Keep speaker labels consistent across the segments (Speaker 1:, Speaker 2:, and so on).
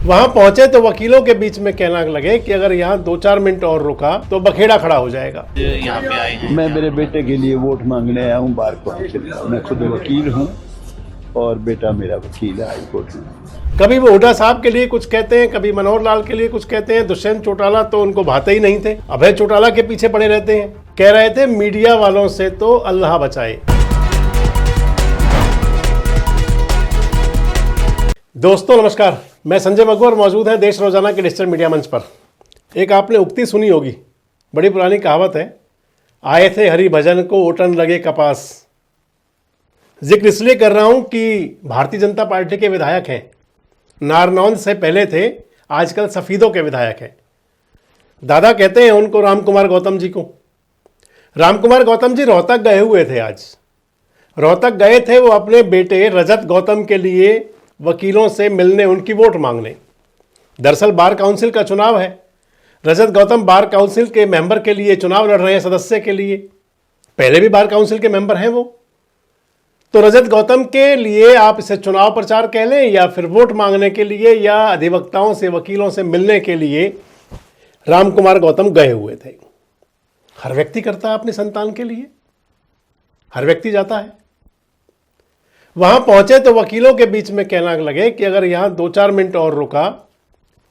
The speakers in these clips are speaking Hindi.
Speaker 1: वहां पहुंचे तो वकीलों के बीच में कहना लगे कि अगर यहाँ 2-4 मिनट और रुका तो बखेड़ा खड़ा हो जाएगा।
Speaker 2: यहाँ पे आए हैं,
Speaker 3: मैं मेरे बेटे के लिए वोट मांगने आया हूँ बार काउंसिल का। मैं खुद वकील हूँ और बेटा मेरा वकील है हाई कोर्ट में।
Speaker 1: कभी वो हुड्डा साहब के लिए कुछ कहते हैं, कभी मनोहर लाल के लिए कुछ कहते हैं। दुष्यंत चौटाला तो उनको भाते ही नहीं थे, अभय चौटाला के पीछे पड़े रहते हैं। कह रहे थे मीडिया वालों से तो अल्लाह बचाए। दोस्तों नमस्कार, मैं संजय मगवर, मौजूद है देश रोजाना के डिजिटल मीडिया मंच पर। एक आपने उक्ति सुनी होगी, बड़ी पुरानी कहावत है, आए थे हरि भजन को ओटन लगे कपास। जिक्र इसलिए कर रहा हूं कि भारतीय जनता पार्टी के विधायक हैं, नारनौंद से पहले थे, आजकल सफीदों के विधायक हैं। दादा कहते हैं उनको, रामकुमार गौतम जी को। रामकुमार गौतम जी रोहतक गए हुए थे। आज रोहतक गए थे वो अपने बेटे रजत गौतम के लिए वकीलों से मिलने, उनकी वोट मांगने। दरअसल बार काउंसिल का चुनाव है। रजत गौतम बार काउंसिल के मेंबर के लिए चुनाव लड़ रहे हैं, सदस्य के लिए। पहले भी बार काउंसिल के मेंबर हैं वो। तो रजत गौतम के लिए आप इसे चुनाव प्रचार कह लें या फिर वोट मांगने के लिए या अधिवक्ताओं से, वकीलों से मिलने के लिए रामकुमार गौतम गए हुए थे। हर व्यक्ति करता है अपनी संतान के लिए, हर व्यक्ति जाता है। वहां पहुंचे तो वकीलों के बीच में कहना लगे कि अगर यहां 2-4 मिनट और रुका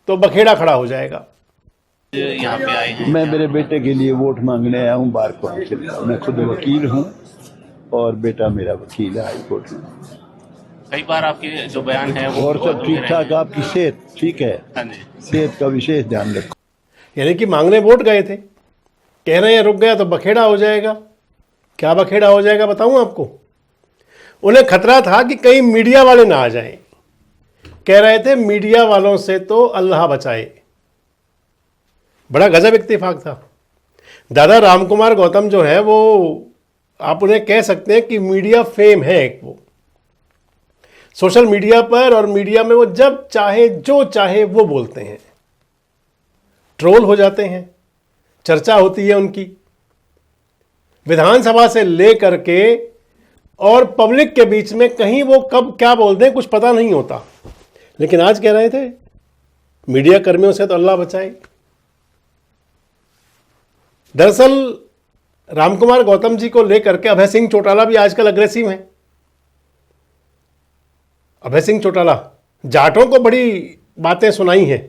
Speaker 1: तो बखेड़ा खड़ा हो जाएगा।
Speaker 2: यहाँ पे आए हैं,
Speaker 3: मैं मेरे बेटे के लिए वोट मांगने आया हूँ बार काउंसिल का। मैं खुद वकील हूँ और बेटा मेरा वकील है हाई कोर्ट में।
Speaker 2: कई बार आपके जो बयान है वो
Speaker 3: और सब ठीक ठाक, आपकी सेहत ठीक है?
Speaker 2: हाँ जी।
Speaker 3: सेहत का विशेष ध्यान रखो।
Speaker 1: यानी कि मांगने वोट गए थे, कह रहे हैं रुक गया तो बखेड़ा हो जाएगा। क्या बखेड़ा हो जाएगा बताऊं आपको। उन्हें खतरा था कि कहीं मीडिया वाले ना आ जाएं। कह रहे थे मीडिया वालों से तो अल्लाह बचाए। बड़ा गजब इत्तेफाक था। दादा रामकुमार गौतम जो है वो, आप उन्हें कह सकते हैं कि मीडिया फेम है एक। वो सोशल मीडिया पर और मीडिया में वो जब चाहे जो चाहे वो बोलते हैं, ट्रोल हो जाते हैं, चर्चा होती है उनकी, विधानसभा से लेकर के और पब्लिक के बीच में। कहीं वो कब क्या बोल दें कुछ पता नहीं होता। लेकिन आज कह रहे थे मीडिया कर्मियों से तो अल्लाह बचाए। दरअसल रामकुमार गौतम जी को लेकर के अभय सिंह चौटाला भी आजकल अग्रेसिव हैं। अभय सिंह चौटाला जाटों को बड़ी बातें सुनाई हैं।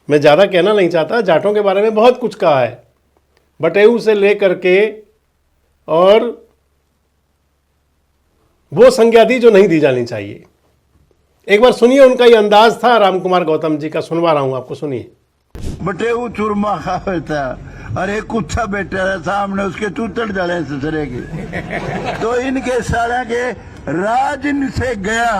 Speaker 1: मैं ज़्यादा कहना नहीं चाहता, जाटों के बारे में बहुत कुछ कहा है, बटेऊ से लेकर के, और वो संज्ञा दी जो नहीं दी जानी चाहिए। एक बार सुनिए, उनका ये अंदाज था रामकुमार गौतम जी का, सुनवा रहा हूं आपको, सुनिए।
Speaker 3: बटेऊ चूरमा खाता था, अरे कुत्ता बैठा रहा सामने उसके तूतड़ डाले ससुरे के। तो इनके सारा के राज इनसे गया।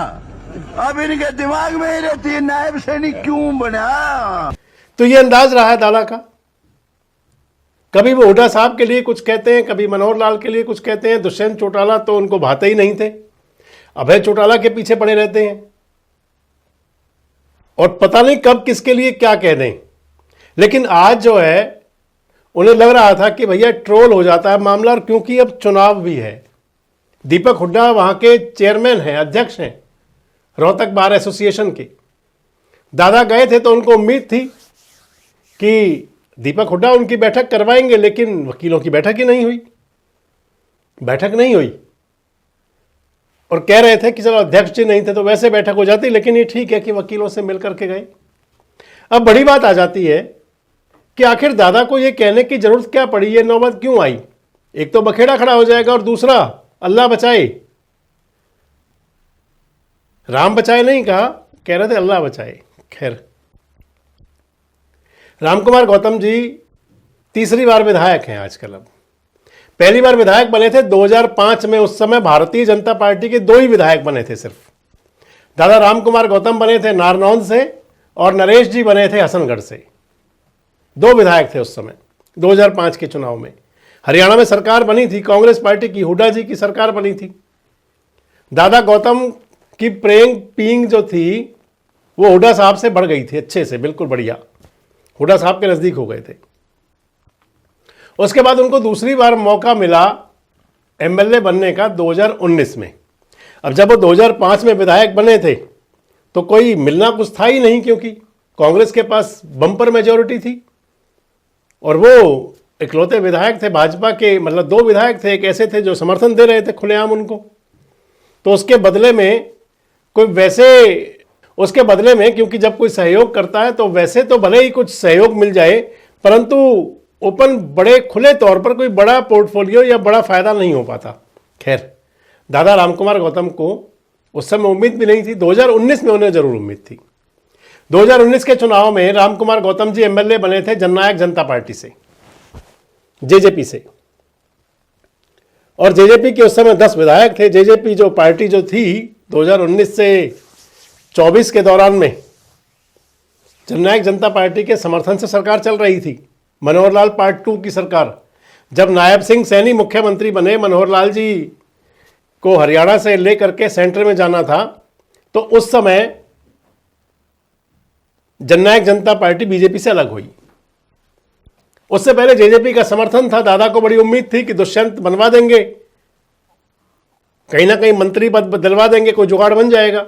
Speaker 3: अब इनके दिमाग में ही रहती है नायब सैनिक क्यों बना।
Speaker 1: तो ये अंदाज रहा है दादा का। कभी वो हुड्डा साहब के लिए कुछ कहते हैं, कभी मनोहर लाल के लिए कुछ कहते हैं। दुष्यंत चौटाला तो उनको भाते ही नहीं थे, अभय चौटाला के पीछे पड़े रहते हैं। और पता नहीं कब किसके लिए क्या कह दें। लेकिन आज जो है, उन्हें लग रहा था कि भैया ट्रोल हो जाता है मामला, और क्योंकि अब चुनाव भी है। दीपक हुड्डा वहां के चेयरमैन हैं, अध्यक्ष हैं रोहतक बार एसोसिएशन के। दादा गए थे तो उनको उम्मीद थी कि दीपक हुड्डा उनकी बैठक करवाएंगे, लेकिन वकीलों की बैठक ही नहीं हुई। बैठक नहीं हुई और कह रहे थे कि चलो अध्यक्ष जी नहीं थे तो वैसे बैठक हो जाती, लेकिन ये ठीक है कि वकीलों से मिलकर के गए। अब बड़ी बात आ जाती है कि आखिर दादा को ये कहने की जरूरत क्या पड़ी, ये नौबत क्यों आई। एक तो बखेड़ा खड़ा हो जाएगा और दूसरा अल्लाह बचाए। राम बचाए नहीं कहा, कह रहे थे अल्लाह बचाए। खैर, रामकुमार गौतम जी तीसरी बार विधायक हैं आजकल। अब पहली बार विधायक बने थे 2005 में। उस समय भारतीय जनता पार्टी के 2 ही विधायक बने थे सिर्फ। दादा रामकुमार गौतम बने थे नारनौंद से और नरेश जी बने थे हसनगढ़ से। 2 विधायक थे उस समय 2005 के चुनाव में। हरियाणा में सरकार बनी थी कांग्रेस पार्टी की, हुड्डा जी की सरकार बनी थी। दादा गौतम की प्रेंग पींग जो थी वो हुड्डा साहब से बढ़ गई थी, अच्छे से, बिल्कुल बढ़िया। हुड्डा साहब के नजदीक हो गए थे। उसके बाद उनको दूसरी बार मौका मिला एमएलए बनने का 2019 में। अब जब वो 2005 में विधायक बने थे तो कोई मिलना कुछ था ही नहीं, क्योंकि कांग्रेस के पास बम्पर मेजोरिटी थी और वो इकलौते विधायक थे भाजपा के, मतलब 2 विधायक थे, एक ऐसे थे जो समर्थन दे रहे थे खुलेआम उनको। तो उसके बदले में क्योंकि जब कोई सहयोग करता है तो वैसे तो भले ही कुछ सहयोग मिल जाए, परंतु ओपन बड़े खुले तौर पर कोई बड़ा पोर्टफोलियो या बड़ा फायदा नहीं हो पाता। खैर, दादा रामकुमार गौतम को उस समय उम्मीद भी नहीं थी, 2019 में उन्हें जरूर उम्मीद थी। 2019 के चुनाव में रामकुमार गौतम जी एमएलए बने थे जननायक जनता पार्टी से, जेजेपी से, और जेजेपी के उस समय 10 विधायक थे। जेजेपी जो पार्टी जो थी 2019 से 24 के दौरान में जननायक जनता पार्टी के समर्थन से सरकार चल रही थी, मनोहर लाल पार्ट 2 की सरकार। जब नायब सिंह सैनी मुख्यमंत्री बने, मनोहर लाल जी को हरियाणा से लेकर के सेंटर में जाना था, तो उस समय जननायक जनता पार्टी बीजेपी से अलग हुई। उससे पहले जेजेपी का समर्थन था, दादा को बड़ी उम्मीद थी कि दुष्यंत बनवा देंगे, कहीं ना कहीं मंत्री पद दिलवा देंगे, कोई जुगाड़ बन जाएगा।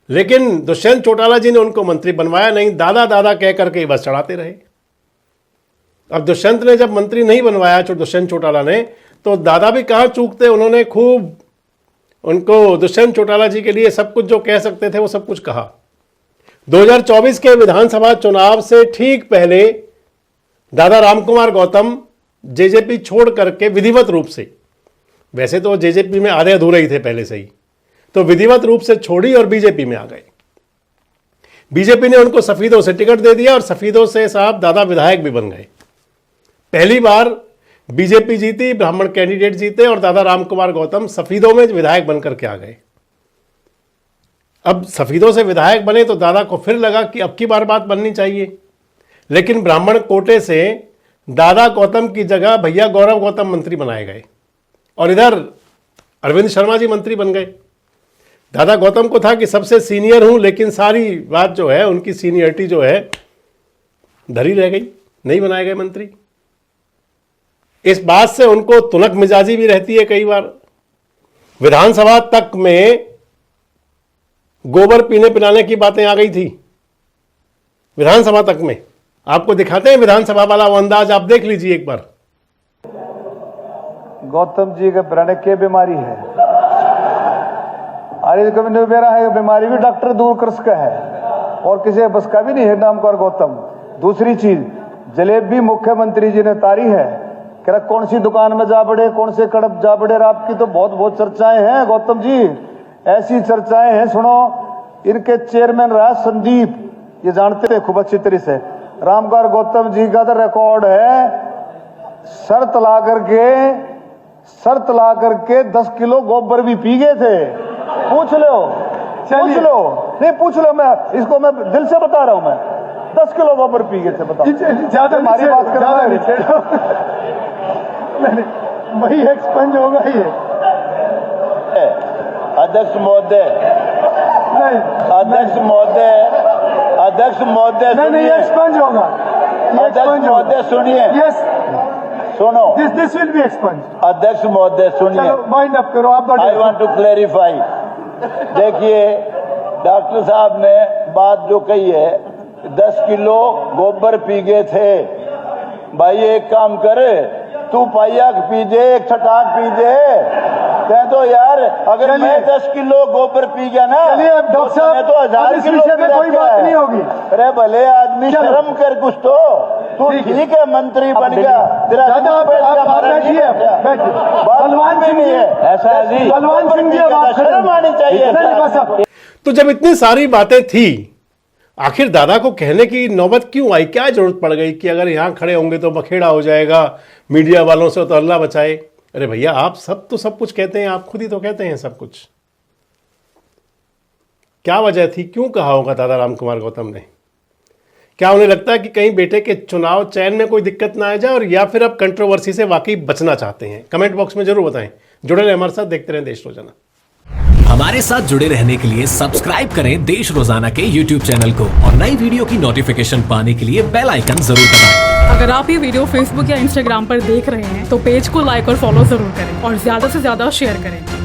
Speaker 1: लेकिन दुष्यंत चौटाला जी ने उनको मंत्री बनवाया नहीं, दादा दादा कह करके बस चढ़ाते रहे। अब दुष्यंत ने जब मंत्री नहीं बनवाया दुष्यंत चौटाला ने, तो दादा भी कहाँ चूकते, उन्होंने खूब उनको दुष्यंत चौटाला जी के लिए सब कुछ जो कह सकते थे वो सब कुछ कहा। 2024 के विधानसभा चुनाव से ठीक पहले दादा रामकुमार गौतम जेजेपी छोड़ करके विधिवत रूप से, वैसे तो जेजेपी में आधे अधूरे ही थे पहले से ही, तो विधिवत रूप से छोड़ी और बीजेपी में आ गए। बीजेपी ने उनको सफीदों से टिकट दे दिया और सफीदों से साहब दादा विधायक भी बन गए। पहली बार बीजेपी जीती, ब्राह्मण कैंडिडेट जीते और दादा रामकुमार गौतम सफीदों में विधायक बनकर के आ गए। अब सफीदों से विधायक बने तो दादा को फिर लगा कि अब की बार बात बननी चाहिए, लेकिन ब्राह्मण कोटे से दादा गौतम की जगह भैया गौरव गौतम मंत्री बनाए गए और इधर अरविंद शर्मा जी मंत्री बन गए। दादा गौतम को था कि सबसे सीनियर हूं, लेकिन सारी बात जो है उनकी सीनियरिटी जो है धरी रह गई, नहीं बनाए गए मंत्री। इस बात से उनको तुनक मिजाजी भी रहती है कई बार। विधानसभा तक में गोबर पीने पिलाने की बातें आ गई थी, विधानसभा तक में। आपको दिखाते हैं विधानसभा वाला वो अंदाज, आप देख लीजिए एक बार।
Speaker 4: गौतम जी के व्रण की बीमारी है, अरे कभी नहीं मेरा है बीमारी भी डॉक्टर दूर कर सका है और किसी बस का भी नहीं है नाम कर गौतम। दूसरी चीज, जलेबी मुख्यमंत्री जी ने तारी है, कह कौन सी दुकान में जा बड़े, कौन से कड़प जा बड़े, आपकी तो बहुत चर्चाएं हैं गौतम जी, ऐसी चर्चाएं हैं। सुनो, इनके चेयरमैन रहा संदीप, ये जानते थे खूब अच्छी तरह से। रामकुमार गौतम जी का तो रिकॉर्ड है, शर्त ला करके 10 किलो गोबर भी पी गए थे। पूछ लो, नहीं पूछ लो, मैं इसको मैं दिल से बता रहा हूं, मैं 10 किलो गोबर पी गए थे। बताओ, ज्यादा हमारी बात कर रहा है, वही एक्सपेंज होगा ये।
Speaker 3: अध्यक्ष महोदय,
Speaker 4: नहीं एक्सपेंज होगा।
Speaker 3: अध्यक्ष महोदय सुनिए,
Speaker 4: यस
Speaker 3: सुनो,
Speaker 4: दिस विल बी एक्सपेंज।
Speaker 3: अध्यक्ष महोदय सुनिए,
Speaker 4: माइंड अप करो आप।
Speaker 3: I want to clarify. देखिए, डॉक्टर साहब ने बात जो कही है 10 किलो गोबर पी गए थे, भाई एक काम करे, तू पाइया पीजे, एक छटाक पीजे, कह दो यार, अगर मैं 10 किलो गोबर पी गया ना,
Speaker 4: डॉक्टर साहब
Speaker 3: तो 1000 किलो
Speaker 4: कोई बात नहीं होगी।
Speaker 3: अरे भले आदमी शर्म कर कुछ तो, तू ठीक है मंत्री बन गया, तेरा
Speaker 4: बलवान सिंह जी,
Speaker 3: ऐसा जी,
Speaker 4: बलवान सिंह जी
Speaker 3: शर्म आनी चाहिए।
Speaker 1: तो जब इतनी सारी बातें थी, आखिर दादा को कहने की नौबत क्यों आई? क्या जरूरत पड़ गई कि अगर यहां खड़े होंगे तो बखेड़ा हो जाएगा मीडिया वालों से, तो अल्लाह बचाए। अरे भैया, आप सब तो सब कुछ कहते हैं, आप खुद ही तो कहते हैं सब कुछ। क्या वजह थी, क्यों कहा होगा दादा रामकुमार गौतम ने? क्या उन्हें लगता है कि कहीं बेटे के चुनाव चयन में कोई दिक्कत ना आ जाए, और या फिर अब कंट्रोवर्सी से वाकई बचना चाहते हैं? कमेंट बॉक्स में जरूर बताएं। जुड़े रहें हमारे साथ, देखते रहें देश रोजाना।
Speaker 5: हमारे साथ जुड़े रहने के लिए सब्सक्राइब करें देश रोजाना के YouTube चैनल को और नई वीडियो की नोटिफिकेशन पाने के लिए बेल आइकन जरूर दबाएं।
Speaker 6: अगर आप ये वीडियो Facebook या Instagram पर देख रहे हैं तो पेज को लाइक और फॉलो जरूर करें और ज्यादा से ज्यादा शेयर करें।